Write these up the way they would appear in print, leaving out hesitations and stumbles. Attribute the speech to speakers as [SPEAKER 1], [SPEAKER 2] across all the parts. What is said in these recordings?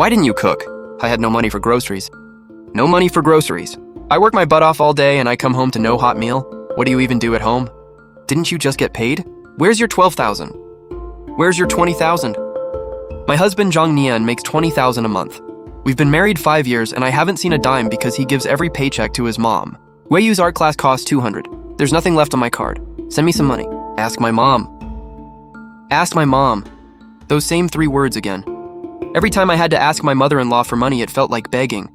[SPEAKER 1] Why didn't you cook? I had no money for groceries. No money for groceries. I work my butt off all day and I come home to no hot meal. What do you even do at home? Didn't you just get paid? Where's your 12,000? Where's your 20,000? My husband Zhang Nian makes 20,000 a month. We've been married 5 years and I haven't seen a dime because he gives every paycheck to his mom. Wei Yu's art class costs 200. There's nothing left on my card. Send me some money. Ask my mom. Ask my mom. Those same 3 words again. Every time I had to ask my mother-in-law for money, it felt like begging.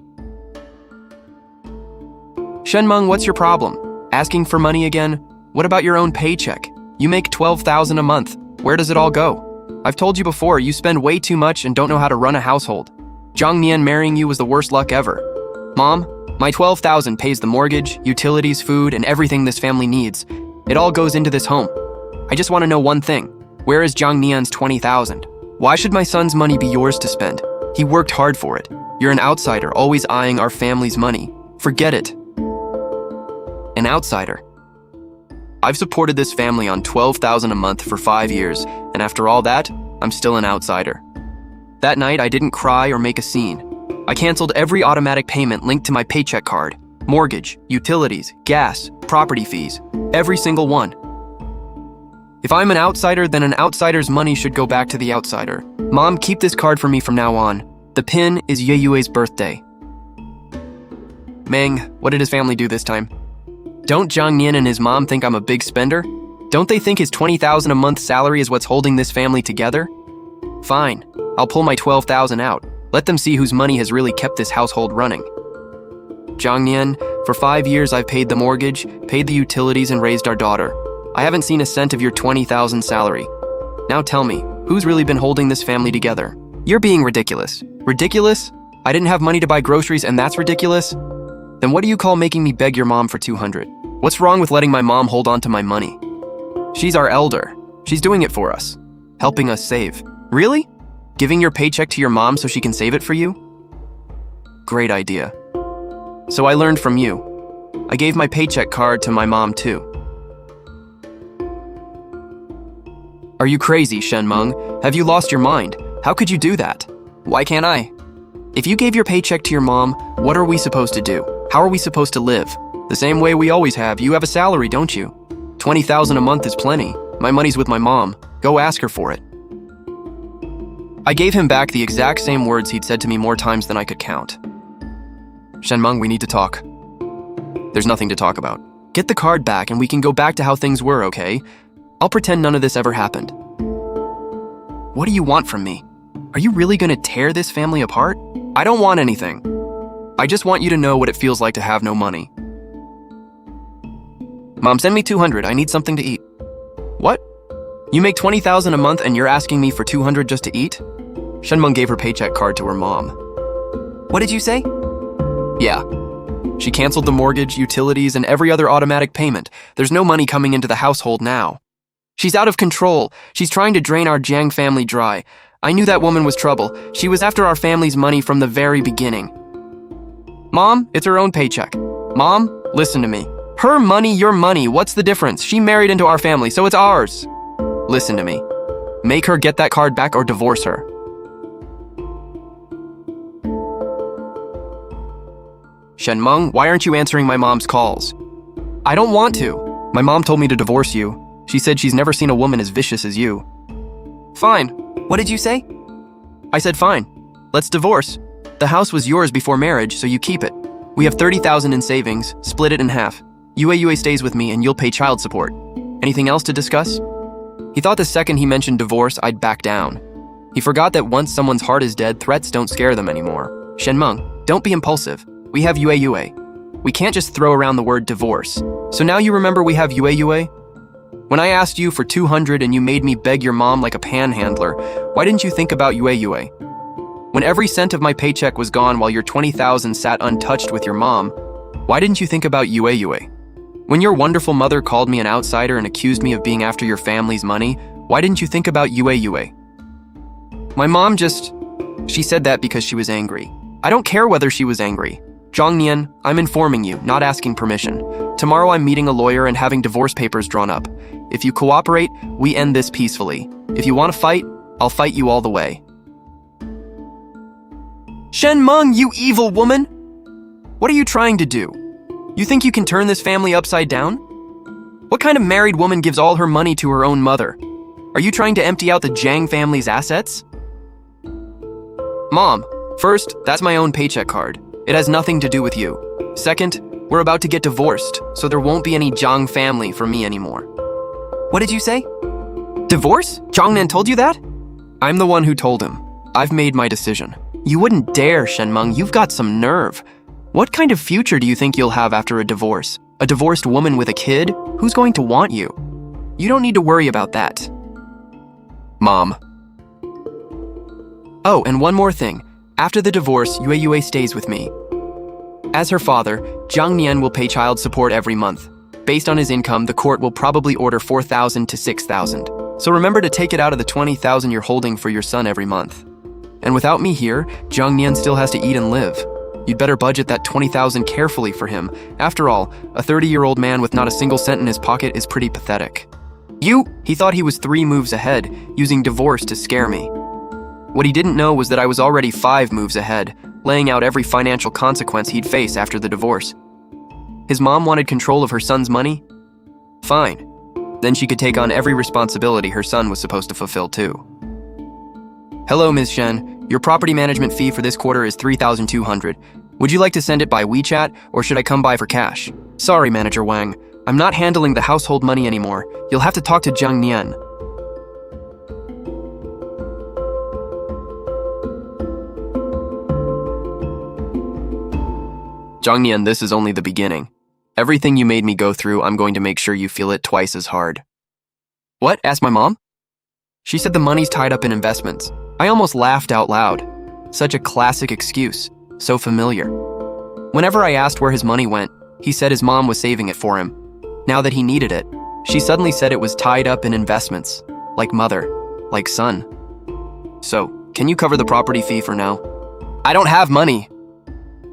[SPEAKER 1] Shenmeng, what's your problem? Asking for money again? What about your own paycheck? You make 12,000 a month. Where does it all go? I've told you before, you spend way too much and don't know how to run a household. Zhang Nian marrying you was the worst luck ever. Mom, my 12,000 pays the mortgage, utilities, food, and everything this family needs. It all goes into this home. I just want to know one thing. Where is Zhang Nian's 20,000? Why should my son's money be yours to spend? He worked hard for it. You're an outsider, always eyeing our family's money. Forget it. An outsider. I've supported this family on 12,000 a month for 5 years, and after all that, I'm still an outsider. That night, I didn't cry or make a scene. I canceled every automatic payment linked to my paycheck card. Mortgage, utilities, gas, property fees, every single one. If I'm an outsider, then an outsider's money should go back to the outsider. Mom, keep this card for me from now on. The pin is Ye Yue's birthday. Meng, what did his family do this time? Don't Zhang Nian and his mom think I'm a big spender? Don't they think his 20,000 a month salary is what's holding this family together? Fine, I'll pull my 12,000 out. Let them see whose money has really kept this household running. Zhang Nian, for 5 years I've paid the mortgage, paid the utilities, and raised our daughter. I haven't seen a cent of your 20,000 salary. Now tell me, who's really been holding this family together? You're being ridiculous. Ridiculous? I didn't have money to buy groceries and that's ridiculous? Then what do you call making me beg your mom for 200? What's wrong with letting my mom hold on to my money? She's our elder. She's doing it for us. Helping us save. Really? Giving your paycheck to your mom so she can save it for you? Great idea. So I learned from you. I gave my paycheck card to my mom too. Are you crazy, Shenmeng? Have you lost your mind? How could you do that? Why can't I? If you gave your paycheck to your mom, what are we supposed to do? How are we supposed to live? The same way we always have. You have a salary, don't you? 20,000 a month is plenty. My money's with my mom. Go ask her for it. I gave him back the exact same words he'd said to me more times than I could count. Shenmeng, we need to talk. There's nothing to talk about. Get the card back and we can go back to how things were, okay? I'll pretend none of this ever happened. What do you want from me? Are you really gonna tear this family apart? I don't want anything. I just want you to know what it feels like to have no money. Mom, send me 200. I need something to eat. What? You make 20,000 a month and you're asking me for 200 just to eat? Shenmeng gave her paycheck card to her mom. What did you say? Yeah. She canceled the mortgage, utilities, and every other automatic payment. There's no money coming into the household now. She's out of control. She's trying to drain our Jiang family dry. I knew that woman was trouble. She was after our family's money from the very beginning. Mom, it's her own paycheck. Mom, listen to me. Her money, your money, what's the difference? She married into our family, so it's ours. Listen to me. Make her get that card back or divorce her. Shenmeng, why aren't you answering my mom's calls? I don't want to. My mom told me to divorce you. She said she's never seen a woman as vicious as you. Fine. What did you say? I said fine. Let's divorce. The house was yours before marriage, so you keep it. We have 30,000 in savings, split it in half. Yue stays with me and you'll pay child support. Anything else to discuss? He thought the second he mentioned divorce, I'd back down. He forgot that once someone's heart is dead, threats don't scare them anymore. Shenmeng, don't be impulsive. We have Yue. We can't just throw around the word divorce. So now you remember we have Yue? When I asked you for 200 and you made me beg your mom like a panhandler, why didn't you think about Yue? When every cent of my paycheck was gone while your 20,000 sat untouched with your mom, why didn't you think about Yue? When your wonderful mother called me an outsider and accused me of being after your family's money, why didn't you think about Yue? My mom she said that because she was angry. I don't care whether she was angry. Zhang Nian, I'm informing you, not asking permission. Tomorrow I'm meeting a lawyer and having divorce papers drawn up. If you cooperate, we end this peacefully. If you want to fight, I'll fight you all the way. Shen Meng, you evil woman! What are you trying to do? You think you can turn this family upside down? What kind of married woman gives all her money to her own mother? Are you trying to empty out the Jiang family's assets? Mom, first, that's my own paycheck card. It has nothing to do with you. Second, we're about to get divorced, so there won't be any Jiang family for me anymore. What did you say? Divorce? Zhangnian told you that? I'm the one who told him. I've made my decision. You wouldn't dare, Shenmeng. You've got some nerve. What kind of future do you think you'll have after a divorce? A divorced woman with a kid? Who's going to want you? You don't need to worry about that. Mom. Oh, and one more thing. After the divorce, Yue stays with me. As her father, Zhang Nian will pay child support every month. Based on his income, the court will probably order 4,000 to 6,000. So remember to take it out of the 20,000 you're holding for your son every month. And without me here, Zhang Nian still has to eat and live. You'd better budget that 20,000 carefully for him. After all, a 30-year-old man with not a single cent in his pocket is pretty pathetic. He thought he was 3 moves ahead, using divorce to scare me. What he didn't know was that I was already 5 moves ahead, laying out every financial consequence he'd face after the divorce. His mom wanted control of her son's money? Fine. Then she could take on every responsibility her son was supposed to fulfill too. Hello, Ms. Shen. Your property management fee for this quarter is 3,200. Would you like to send it by WeChat, or should I come by for cash? Sorry, Manager Wang. I'm not handling the household money anymore. You'll have to talk to Zhang Nian. Zhang Nian, this is only the beginning. Everything you made me go through, I'm going to make sure you feel it twice as hard. What? Asked my mom? She said the money's tied up in investments. I almost laughed out loud. Such a classic excuse. So familiar. Whenever I asked where his money went, he said his mom was saving it for him. Now that he needed it, she suddenly said it was tied up in investments. Like mother. Like son. So, can you cover the property fee for now? I don't have money.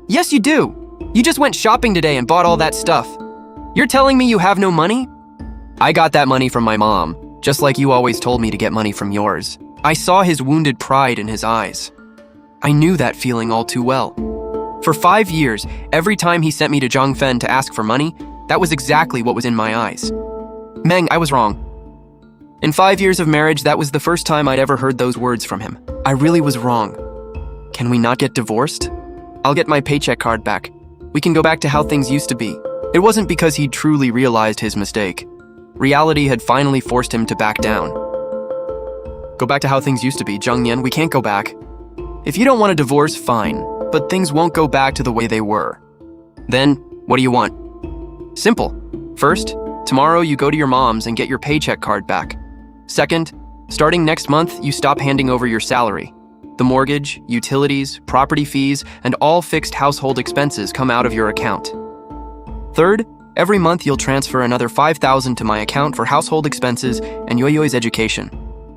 [SPEAKER 1] Yes, you do. You just went shopping today and bought all that stuff. You're telling me you have no money? I got that money from my mom, just like you always told me to get money from yours. I saw his wounded pride in his eyes. I knew that feeling all too well. For 5 years, every time he sent me to Zhangfen to ask for money, that was exactly what was in my eyes. Meng, I was wrong. In 5 years of marriage, that was the first time I'd ever heard those words from him. I really was wrong. Can we not get divorced? I'll get my paycheck card back. We can go back to how things used to be. It wasn't because he'd truly realized his mistake. Reality had finally forced him to back down. Go back to how things used to be, Zhang Nian, we can't go back. If you don't want a divorce, fine, but things won't go back to the way they were. Then, what do you want? Simple. First, tomorrow you go to your mom's and get your paycheck card back. Second, starting next month, you stop handing over your salary. The mortgage, utilities, property fees, and all fixed household expenses come out of your account. Third, every month you'll transfer another 5,000 to my account for household expenses and Yoyo's education.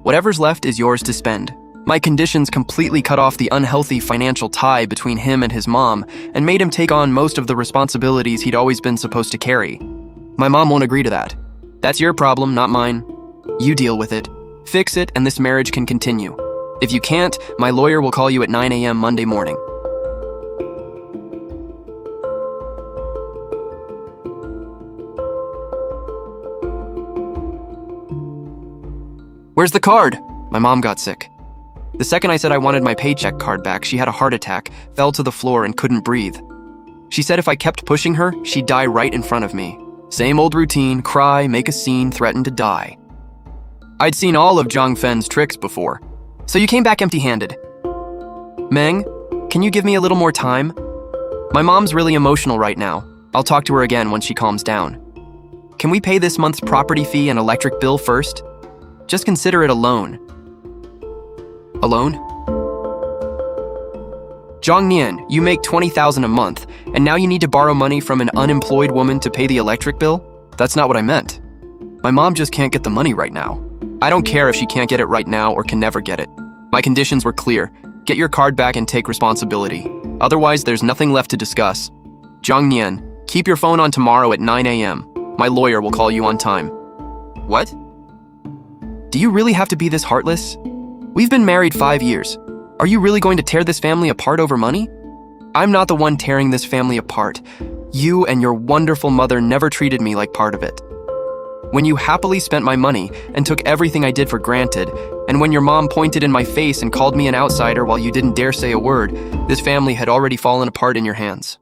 [SPEAKER 1] Whatever's left is yours to spend. My conditions completely cut off the unhealthy financial tie between him and his mom and made him take on most of the responsibilities he'd always been supposed to carry. My mom won't agree to that. That's your problem, not mine. You deal with it. Fix it, and this marriage can continue. If you can't, my lawyer will call you at 9 a.m. Monday morning. Where's the card? My mom got sick. The second I said I wanted my paycheck card back, she had a heart attack, fell to the floor, and couldn't breathe. She said if I kept pushing her, she'd die right in front of me. Same old routine, cry, make a scene, threaten to die. I'd seen all of Zhang Fen's tricks before. So you came back empty-handed. Meng, can you give me a little more time? My mom's really emotional right now. I'll talk to her again when she calms down. Can we pay this month's property fee and electric bill first? Just consider it a loan. A loan? Zhang Nian, you make 20,000 a month, and now you need to borrow money from an unemployed woman to pay the electric bill? That's not what I meant. My mom just can't get the money right now. I don't care if she can't get it right now or can never get it. My conditions were clear. Get your card back and take responsibility. Otherwise, there's nothing left to discuss. Zhang Nian, keep your phone on tomorrow at 9 a.m. My lawyer will call you on time. What? Do you really have to be this heartless? We've been married 5 years. Are you really going to tear this family apart over money? I'm not the one tearing this family apart. You and your wonderful mother never treated me like part of it. When you happily spent my money and took everything I did for granted, and when your mom pointed in my face and called me an outsider while you didn't dare say a word, this family had already fallen apart in your hands.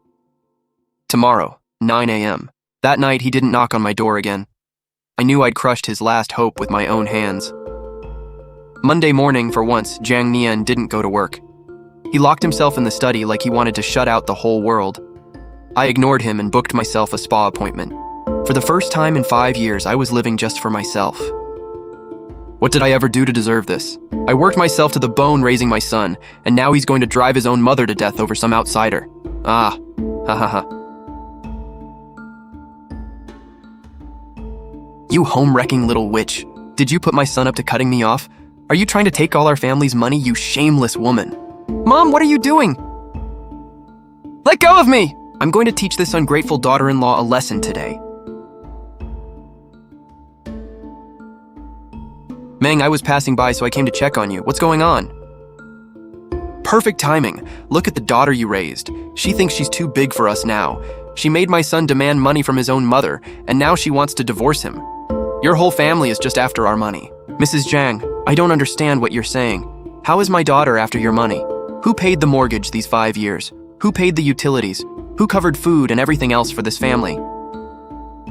[SPEAKER 1] Tomorrow, 9 a.m. That night, he didn't knock on my door again. I knew I'd crushed his last hope with my own hands. Monday morning, for once, Jiang Nian didn't go to work. He locked himself in the study like he wanted to shut out the whole world. I ignored him and booked myself a spa appointment. For the first time in 5 years, I was living just for myself. What did I ever do to deserve this? I worked myself to the bone raising my son, and now he's going to drive his own mother to death over some outsider. Ha ha ha. You home-wrecking little witch. Did you put my son up to cutting me off? Are you trying to take all our family's money, you shameless woman? Mom, what are you doing? Let go of me! I'm going to teach this ungrateful daughter-in-law a lesson today. Meng, I was passing by, so I came to check on you. What's going on? Perfect timing. Look at the daughter you raised. She thinks she's too big for us now. She made my son demand money from his own mother, and now she wants to divorce him. Your whole family is just after our money. Mrs. Jiang, I don't understand what you're saying. How is my daughter after your money? Who paid the mortgage these 5 years? Who paid the utilities? Who covered food and everything else for this family?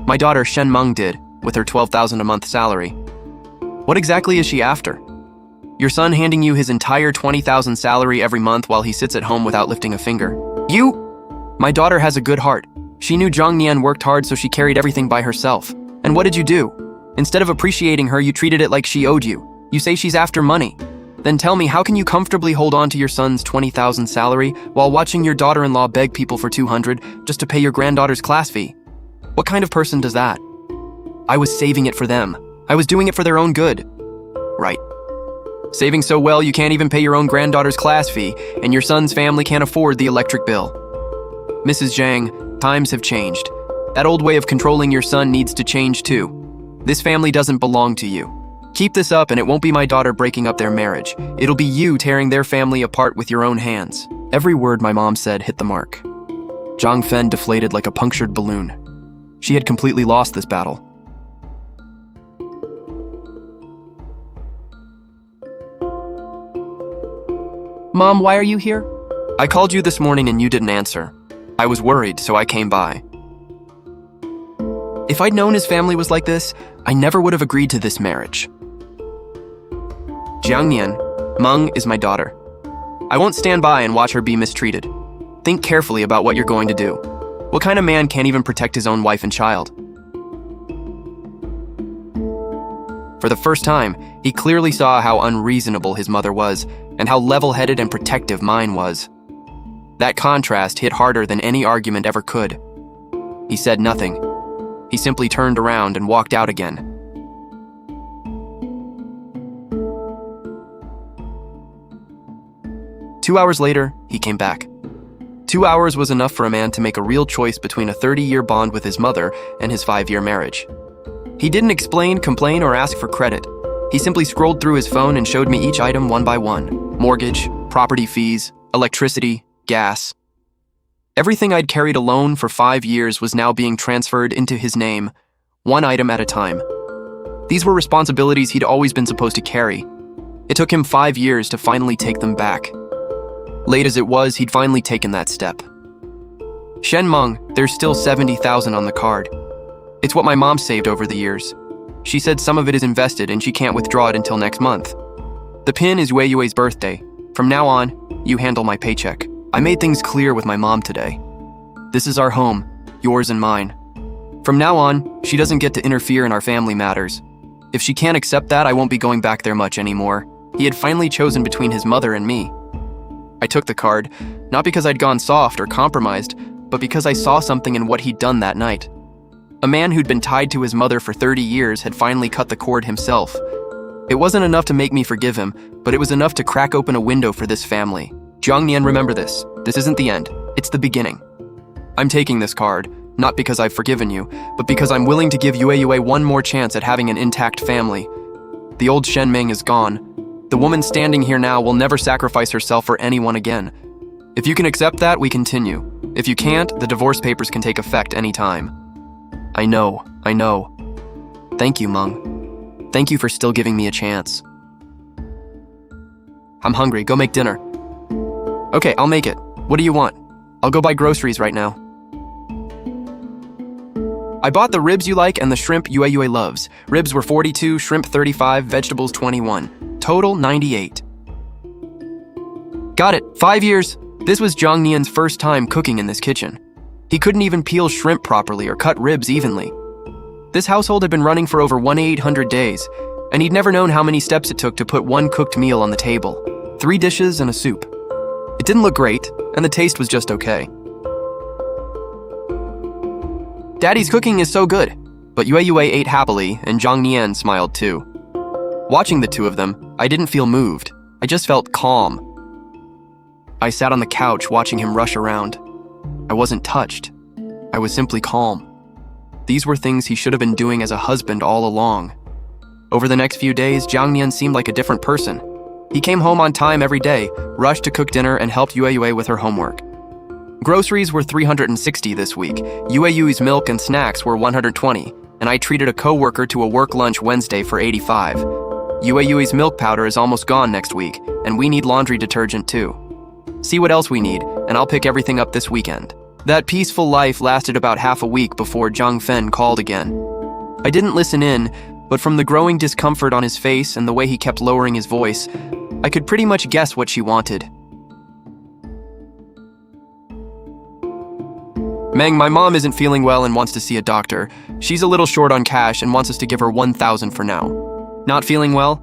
[SPEAKER 1] My daughter Shen Meng did, with her 12,000 a month salary. What exactly is she after? Your son handing you his entire 20,000 salary every month while he sits at home without lifting a finger. You! My daughter has a good heart. She knew Jiang Nian worked hard, so she carried everything by herself. And what did you do? Instead of appreciating her, you treated it like she owed you. You say she's after money. Then tell me, how can you comfortably hold on to your son's 20,000 salary while watching your daughter-in-law beg people for 200 just to pay your granddaughter's class fee? What kind of person does that? I was saving it for them. I was doing it for their own good. Right. Saving so well you can't even pay your own granddaughter's class fee, and your son's family can't afford the electric bill. Mrs. Jiang, times have changed. That old way of controlling your son needs to change too. This family doesn't belong to you. Keep this up and it won't be my daughter breaking up their marriage. It'll be you tearing their family apart with your own hands. Every word my mom said hit the mark. Zhang Fen deflated like a punctured balloon. She had completely lost this battle. Mom, why are you here? I called you this morning and you didn't answer. I was worried, so I came by. If I'd known his family was like this, I never would have agreed to this marriage. Jiang Nian, Meng is my daughter. I won't stand by and watch her be mistreated. Think carefully about what you're going to do. What kind of man can't even protect his own wife and child? For the first time, he clearly saw how unreasonable his mother was and how level-headed and protective mine was. That contrast hit harder than any argument ever could. He said nothing. He simply turned around and walked out again. Two hours later, he came back. 2 hours was enough for a man to make a real choice between a 30-year bond with his mother and his 5-year marriage. He didn't explain, complain, or ask for credit. He simply scrolled through his phone and showed me each item one by one. Mortgage, property fees, electricity, gas. Everything I'd carried alone for 5 years was now being transferred into his name, one item at a time. These were responsibilities he'd always been supposed to carry. It took him 5 years to finally take them back. Late as it was, he'd finally taken that step. Shen Meng, there's still 70,000 on the card. It's what my mom saved over the years. She said some of it is invested and she can't withdraw it until next month. The pin is Wei Yue's birthday. From now on, you handle my paycheck. I made things clear with my mom today. This is our home, yours and mine. From now on, she doesn't get to interfere in our family matters. If she can't accept that, I won't be going back there much anymore. He had finally chosen between his mother and me. I took the card, not because I'd gone soft or compromised, but because I saw something in what he'd done that night. A man who'd been tied to his mother for 30 years had finally cut the cord himself. It wasn't enough to make me forgive him, but it was enough to crack open a window for this family. Jiang Nian, remember this. This isn't the end. It's the beginning. I'm taking this card, not because I've forgiven you, but because I'm willing to give Yue one more chance at having an intact family. The old Shen Ming is gone, The woman standing here now will never sacrifice herself for anyone again. If you can accept that, we continue. If you can't, the divorce papers can take effect anytime. I know. Thank you, Mung. Thank you for still giving me a chance. I'm hungry. Go make dinner. Okay, I'll make it. What do you want? I'll go buy groceries right now. I bought the ribs you like and the shrimp Yue loves. Ribs were 42, shrimp 35, vegetables 21. Total 98. Got it. 5 years. This was Zhang Nian's first time cooking in this kitchen. He couldn't even peel shrimp properly or cut ribs evenly. This household had been running for over 1,800 days, and he'd never known how many steps it took to put one cooked meal on the table. 3 dishes and a soup. It didn't look great, and the taste was just okay. Daddy's cooking is so good, but Yue ate happily, and Zhang Nian smiled too. Watching the two of them, I didn't feel moved. I just felt calm. I sat on the couch watching him rush around. I wasn't touched. I was simply calm. These were things he should have been doing as a husband all along. Over the next few days, Zhang Nian seemed like a different person. He came home on time every day, rushed to cook dinner, and helped Yue with her homework. Groceries were 360 this week. Yue's milk and snacks were 120, and I treated a co-worker to a work lunch Wednesday for 85. Yue's milk powder is almost gone next week, and we need laundry detergent too. See what else we need, and I'll pick everything up this weekend. That peaceful life lasted about half a week before Zhang Fen called again. I didn't listen in, but from the growing discomfort on his face and the way he kept lowering his voice, I could pretty much guess what she wanted. Meng, my mom isn't feeling well and wants to see a doctor. She's a little short on cash and wants us to give her 1,000 for now. Not feeling well?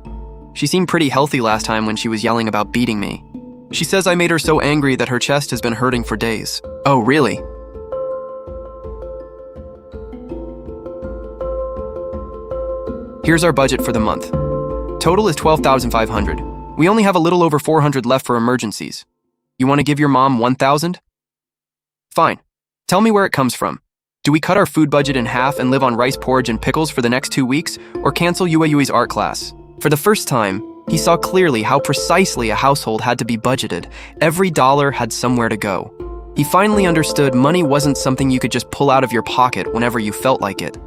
[SPEAKER 1] She seemed pretty healthy last time when she was yelling about beating me. She says I made her so angry that her chest has been hurting for days. Oh, really? Here's our budget for the month. Total is 12,500. We only have a little over 400 left for emergencies. You want to give your mom 1,000? Fine. Tell me where it comes from. Do we cut our food budget in half and live on rice porridge and pickles for the next 2 weeks, or cancel Yue's art class? For the first time, he saw clearly how precisely a household had to be budgeted. Every dollar had somewhere to go. He finally understood money wasn't something you could just pull out of your pocket whenever you felt like it.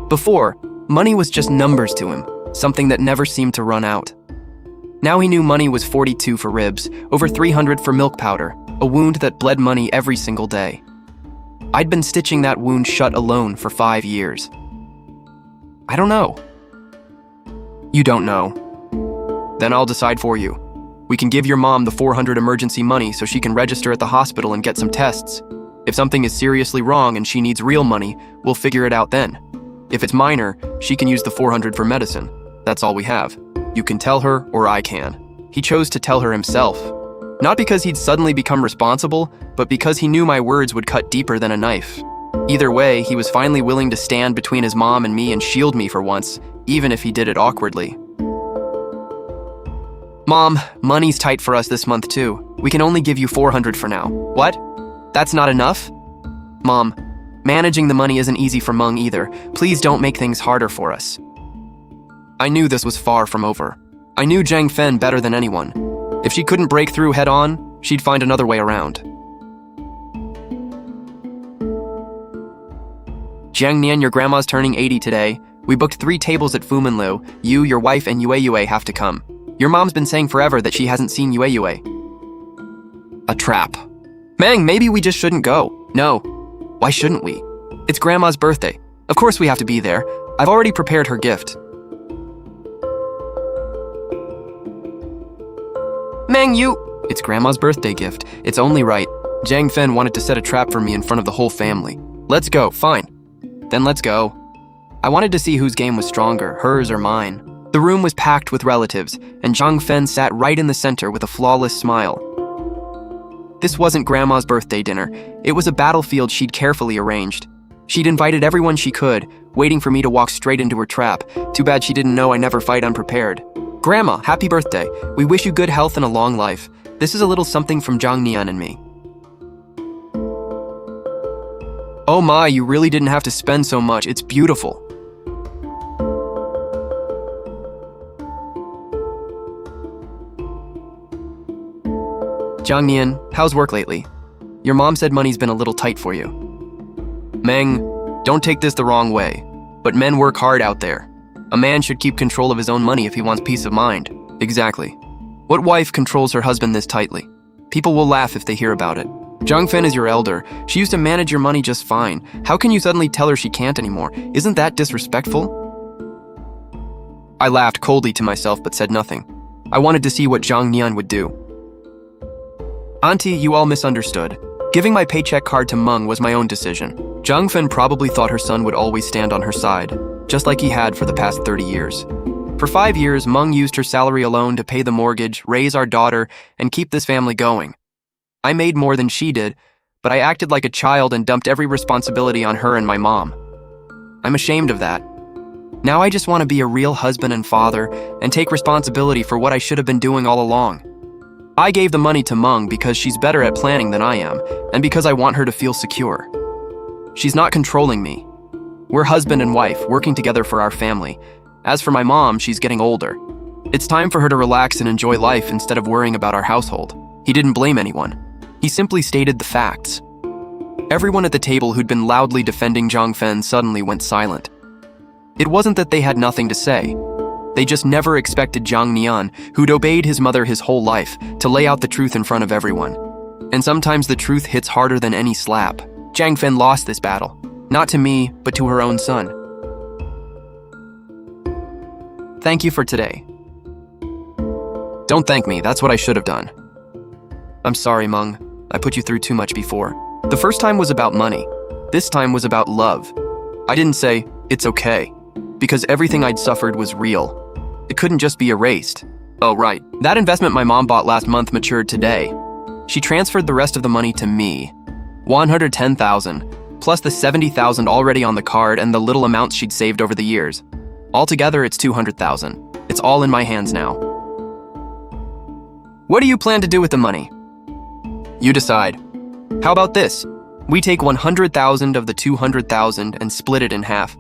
[SPEAKER 1] Before, money was just numbers to him, something that never seemed to run out. Now he knew money was 42 for ribs, over 300 for milk powder, a wound that bled money every single day. I'd been stitching that wound shut alone for 5 years. I don't know. You don't know. Then I'll decide for you. We can give your mom the 400 emergency money so she can register at the hospital and get some tests. If something is seriously wrong and she needs real money, we'll figure it out then. If it's minor, she can use the 400 for medicine. That's all we have. You can tell her, or I can. He chose to tell her himself. Not because he'd suddenly become responsible, but because he knew my words would cut deeper than a knife. Either way, he was finally willing to stand between his mom and me and shield me for once, even if he did it awkwardly. Mom, money's tight for us this month too. We can only give you 400 for now. What? That's not enough? Mom, managing the money isn't easy for Meng either. Please don't make things harder for us. I knew this was far from over. I knew Zhang Fen better than anyone. If she couldn't break through head on, she'd find another way around. Zhang Nian, your grandma's turning 80 today. We booked 3 tables at Fuminlu. You, your wife, and Yue have to come. Your mom's been saying forever that she hasn't seen Yue. A trap. Meng, maybe we just shouldn't go. No. Why shouldn't we? It's Grandma's birthday. Of course we have to be there. I've already prepared her gift. Meng, you... It's Grandma's birthday gift. It's only right. Zhang Fen wanted to set a trap for me in front of the whole family. Let's go, fine. Then let's go. I wanted to see whose game was stronger, hers or mine. The room was packed with relatives, and Zhang Fen sat right in the center with a flawless smile. This wasn't Grandma's birthday dinner. It was a battlefield she'd carefully arranged. She'd invited everyone she could, waiting for me to walk straight into her trap. Too bad she didn't know I never fight unprepared. Grandma, happy birthday. We wish you good health and a long life. This is a little something from Zhang Nian and me. Oh my, you really didn't have to spend so much. It's beautiful. Jiang Nian, how's work lately? Your mom said money's been a little tight for you. Meng, don't take this the wrong way, but men work hard out there. A man should keep control of his own money if he wants peace of mind. Exactly. What wife controls her husband this tightly? People will laugh if they hear about it. Zhang Fen is your elder. She used to manage your money just fine. How can you suddenly tell her she can't anymore? Isn't that disrespectful? I laughed coldly to myself but said nothing. I wanted to see what Zhang Nian would do. Auntie, you all misunderstood. Giving my paycheck card to Meng was my own decision. Zhang Fen probably thought her son would always stand on her side, just like he had for the past 30 years. For 5 years, Meng used her salary alone to pay the mortgage, raise our daughter, and keep this family going. I made more than she did, but I acted like a child and dumped every responsibility on her and my mom. I'm ashamed of that. Now I just want to be a real husband and father and take responsibility for what I should have been doing all along. I gave the money to Meng because she's better at planning than I am, and because I want her to feel secure. She's not controlling me. We're husband and wife, working together for our family. As for my mom, she's getting older. It's time for her to relax and enjoy life instead of worrying about our household. He didn't blame anyone. He simply stated the facts. Everyone at the table who'd been loudly defending Zhang Fen suddenly went silent. It wasn't that they had nothing to say. They just never expected Jiang Nian, who'd obeyed his mother his whole life, to lay out the truth in front of everyone. And sometimes the truth hits harder than any slap. Zhang Fen lost this battle, not to me, but to her own son. Thank you for today. Don't thank me, that's what I should have done. I'm sorry, Meng. I put you through too much before. The first time was about money. This time was about love. I didn't say, it's okay, because everything I'd suffered was real. It couldn't just be erased. Oh, right. That investment my mom bought last month matured today. She transferred the rest of the money to me. 110,000, plus the 70,000 already on the card and the little amounts she'd saved over the years. Altogether, it's 200,000. It's all in my hands now. What do you plan to do with the money? You decide. How about this? We take 100,000 of the 200,000 and split it in half.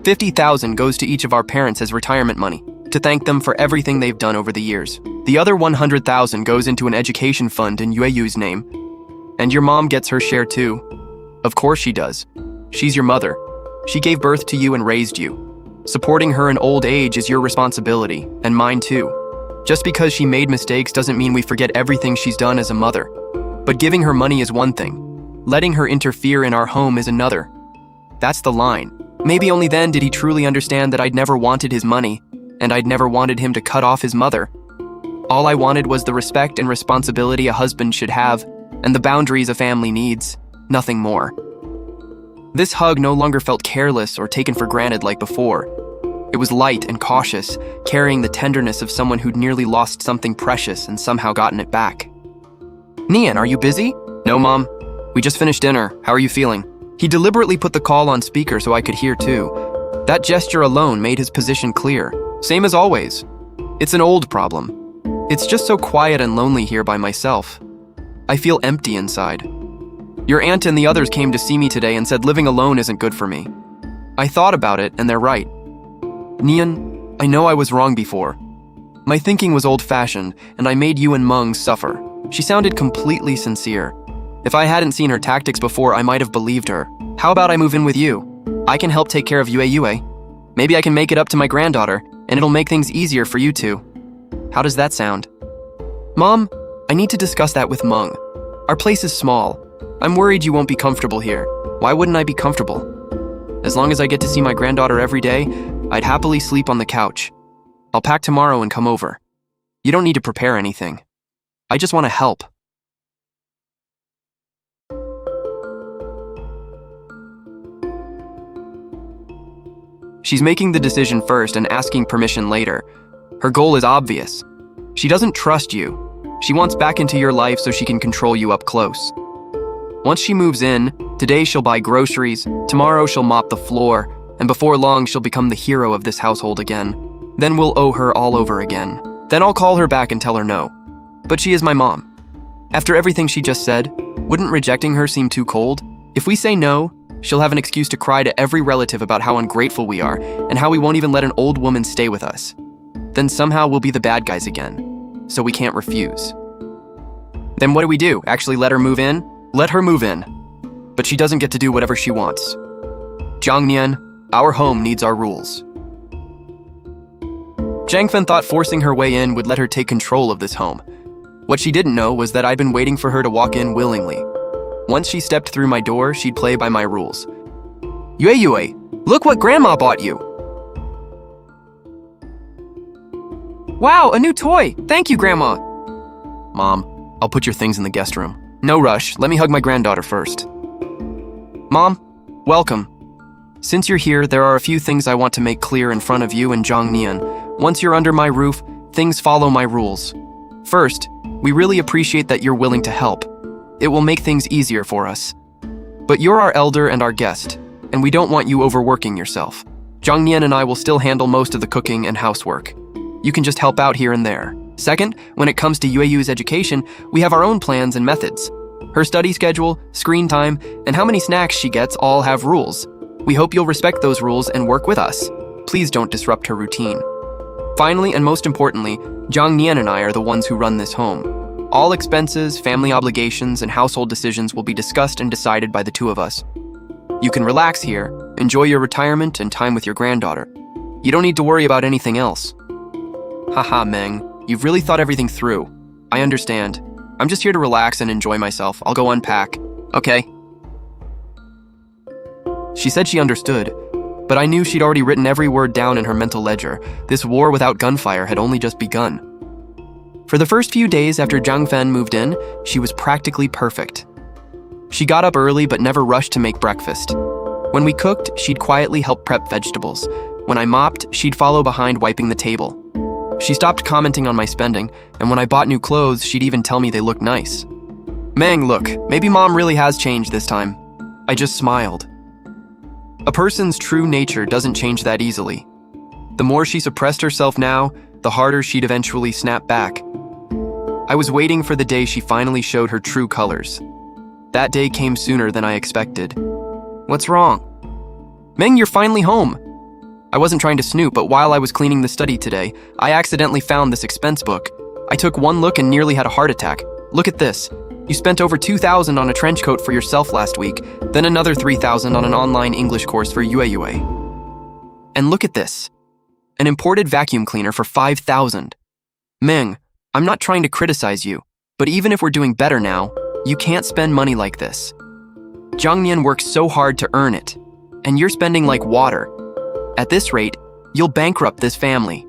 [SPEAKER 1] 50,000 goes to each of our parents as retirement money, to thank them for everything they've done over the years. The other 100,000 goes into an education fund in Yueyu's name. And your mom gets her share too. Of course she does. She's your mother. She gave birth to you and raised you. Supporting her in old age is your responsibility, and mine too. Just because she made mistakes doesn't mean we forget everything she's done as a mother. But giving her money is one thing. Letting her interfere in our home is another. That's the line. Maybe only then did he truly understand that I'd never wanted his money, and I'd never wanted him to cut off his mother. All I wanted was the respect and responsibility a husband should have, and the boundaries a family needs, nothing more. This hug no longer felt careless or taken for granted like before. It was light and cautious, carrying the tenderness of someone who'd nearly lost something precious and somehow gotten it back. Nian, are you busy? No, Mom. We just finished dinner. How are you feeling? He deliberately put the call on speaker so I could hear too. That gesture alone made his position clear. Same as always. It's an old problem. It's just so quiet and lonely here by myself. I feel empty inside. Your aunt and the others came to see me today and said living alone isn't good for me. I thought about it, and they're right. Nian, I know I was wrong before. My thinking was old-fashioned, and I made you and Meng suffer. She sounded completely sincere. If I hadn't seen her tactics before, I might have believed her. How about I move in with you? I can help take care of Yue. Maybe I can make it up to my granddaughter, and it'll make things easier for you two. How does that sound? Mom, I need to discuss that with Meng. Our place is small. I'm worried you won't be comfortable here. Why wouldn't I be comfortable? As long as I get to see my granddaughter every day, I'd happily sleep on the couch. I'll pack tomorrow and come over. You don't need to prepare anything. I just want to help. She's making the decision first and asking permission later. Her goal is obvious. She doesn't trust you. She wants back into your life so she can control you up close. Once she moves in, today she'll buy groceries, tomorrow she'll mop the floor, and before long she'll become the hero of this household again. Then we'll owe her all over again. Then I'll call her back and tell her no. But she is my mom. After everything she just said, wouldn't rejecting her seem too cold? If we say no, she'll have an excuse to cry to every relative about how ungrateful we are and how we won't even let an old woman stay with us. Then somehow we'll be the bad guys again, so we can't refuse. Then what do we do? Actually let her move in? Let her move in. But she doesn't get to do whatever she wants. Jiang Nian, our home needs our rules. Zhang Fen thought forcing her way in would let her take control of this home. What she didn't know was that I'd been waiting for her to walk in willingly. Once she stepped through my door, she'd play by my rules. Yue, look what Grandma bought you! Wow, a new toy! Thank you, Grandma! Mom, I'll put your things in the guest room. No rush, let me hug my granddaughter first. Mom, welcome. Since you're here, there are a few things I want to make clear in front of you and Jiang Nian. Once you're under my roof, things follow my rules. First, we really appreciate that you're willing to help. It will make things easier for us. But you're our elder and our guest, and we don't want you overworking yourself. Jiang Nian and I will still handle most of the cooking and housework. You can just help out here and there. Second, when it comes to Yueyu's education, we have our own plans and methods. Her study schedule, screen time, and how many snacks she gets all have rules. We hope you'll respect those rules and work with us. Please don't disrupt her routine. Finally, and most importantly, Jiang Nian and I are the ones who run this home. All expenses, family obligations, and household decisions will be discussed and decided by the two of us. You can relax here, enjoy your retirement and time with your granddaughter. You don't need to worry about anything else. Haha, Meng, you've really thought everything through. I understand. I'm just here to relax and enjoy myself. I'll go unpack. Okay. She said she understood, but I knew she'd already written every word down in her mental ledger. This war without gunfire had only just begun. For the first few days after Zhang Fen moved in, she was practically perfect. She got up early but never rushed to make breakfast. When we cooked, she'd quietly help prep vegetables. When I mopped, she'd follow behind wiping the table. She stopped commenting on my spending, and when I bought new clothes, she'd even tell me they looked nice. Meng, look, maybe Mom really has changed this time. I just smiled. A person's true nature doesn't change that easily. The more she suppressed herself now, the harder she'd eventually snap back. I was waiting for the day she finally showed her true colors. That day came sooner than I expected. What's wrong? Meng, you're finally home. I wasn't trying to snoop, but while I was cleaning the study today, I accidentally found this expense book. I took one look and nearly had a heart attack. Look at this. You spent over $2,000 on a trench coat for yourself last week, then another $3,000 on an online English course for Yue. And look at this. An imported vacuum cleaner for $5,000. Meng, I'm not trying to criticize you, but even if we're doing better now, you can't spend money like this. Jiang Nian works so hard to earn it, and you're spending like water. At this rate, you'll bankrupt this family.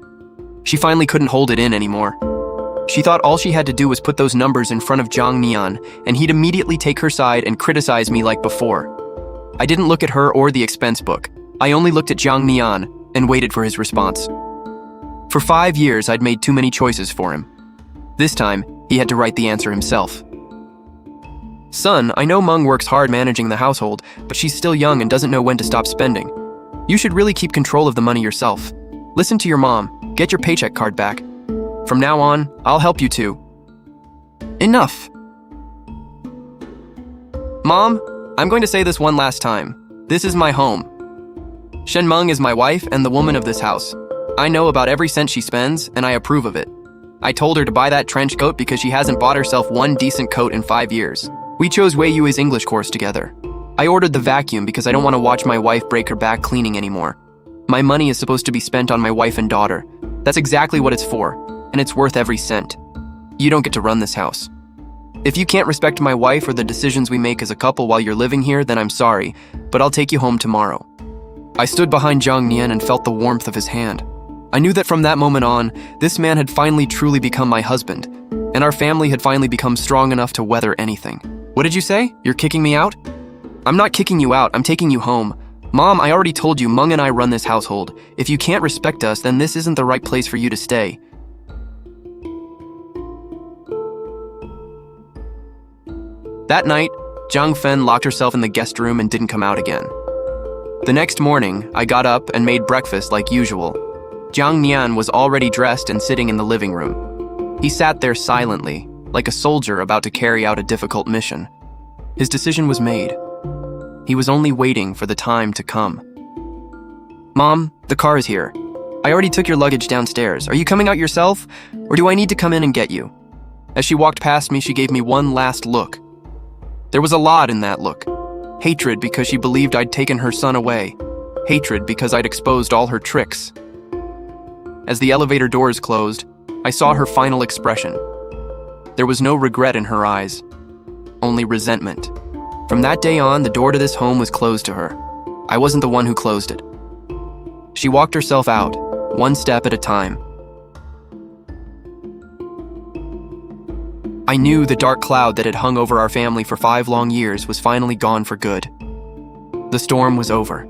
[SPEAKER 1] She finally couldn't hold it in anymore. She thought all she had to do was put those numbers in front of Jiang Nian, and he'd immediately take her side and criticize me like before. I didn't look at her or the expense book. I only looked at Jiang Nian and waited for his response. For 5 years, I'd made too many choices for him. This time, he had to write the answer himself. Son, I know Meng works hard managing the household, but she's still young and doesn't know when to stop spending. You should really keep control of the money yourself. Listen to your mom. Get your paycheck card back. From now on, I'll help you too. Enough. Mom, I'm going to say this one last time. This is my home. Shen Meng is my wife and the woman of this house. I know about every cent she spends, and I approve of it. I told her to buy that trench coat because she hasn't bought herself one decent coat in 5 years. We chose Wei Yue's English course together. I ordered the vacuum because I don't want to watch my wife break her back cleaning anymore. My money is supposed to be spent on my wife and daughter. That's exactly what it's for, and it's worth every cent. You don't get to run this house. If you can't respect my wife or the decisions we make as a couple while you're living here, then I'm sorry, but I'll take you home tomorrow. I stood behind Jiang Nian and felt the warmth of his hand. I knew that from that moment on, this man had finally truly become my husband, and our family had finally become strong enough to weather anything. What did you say? You're kicking me out? I'm not kicking you out, I'm taking you home. Mom, I already told you Meng and I run this household. If you can't respect us, then this isn't the right place for you to stay. That night, Zhang Fen locked herself in the guest room and didn't come out again. The next morning, I got up and made breakfast like usual. Jiang Nian was already dressed and sitting in the living room. He sat there silently, like a soldier about to carry out a difficult mission. His decision was made. He was only waiting for the time to come. Mom, the car is here. I already took your luggage downstairs. Are you coming out yourself, or do I need to come in and get you? As she walked past me, she gave me one last look. There was a lot in that look. Hatred because she believed I'd taken her son away. Hatred because I'd exposed all her tricks. As the elevator doors closed, I saw her final expression. There was no regret in her eyes, only resentment. From that day on, the door to this home was closed to her. I wasn't the one who closed it. She walked herself out, one step at a time. I knew the dark cloud that had hung over our family for 5 long years was finally gone for good. The storm was over.